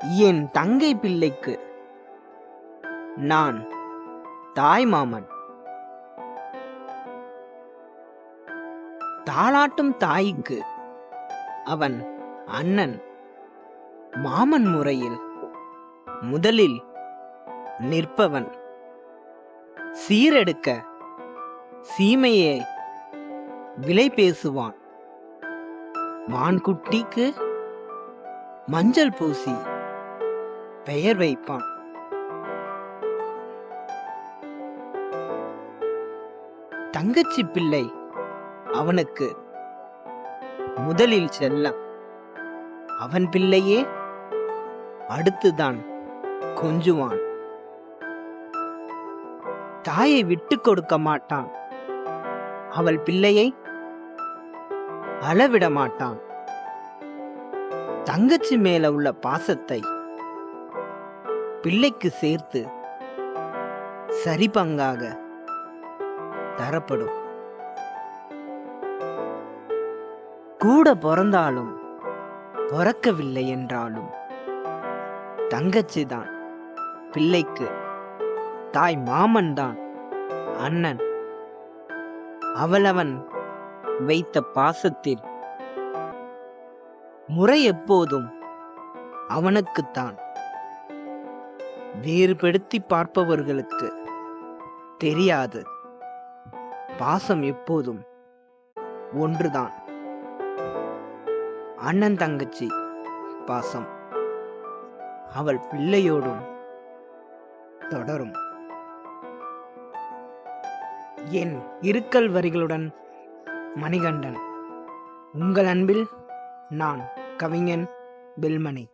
என் தங்கை பிள்ளைக்கு நான் தாய்மாமன். தாலாட்டும் தாய்க்கு அவன் அண்ணன். மாமன் முறையில் முதலில் நிற்பவன். சீரெடுக்க சீமையை விலை பேசுவான். மான்குட்டிக்கு மஞ்சள் பூசி பெயர் வைப்பான். தங்கச்சி பிள்ளை அவனுக்கு முதலில் செல்லம். அவன் பிள்ளையே அடுத்துதான் கொஞ்சுவான். தாயை விட்டு கொடுக்க மாட்டான். அவள் பிள்ளையை அளவிட மாட்டான். தங்கச்சி மேல உள்ள பாசத்தை பிள்ளைக்கு சேர்த்து சரி பங்காக தரப்படும். கூட பிறந்தாலும் பிறக்கவில்லை என்றாலும் தங்கச்சி தான் பிள்ளைக்கு தாய். மாமன் தான் அண்ணன். அவளவன் வைத்த பாசத்தில் முறை எப்போதும் அவனுக்குத்தான். வேறுபடுத்தி பார்ப்பவர்களுக்கு தெரியாது. பாசம் எப்போதும் ஒன்றுதான். அண்ணன் தங்கச்சி பாசம் அவள் பிள்ளையோடும் தொடரும். என் இருக்கல் வரிகளுடன் மணிகண்டன். உங்கள் அன்பில் நான் கவிஞன் பில்மணி.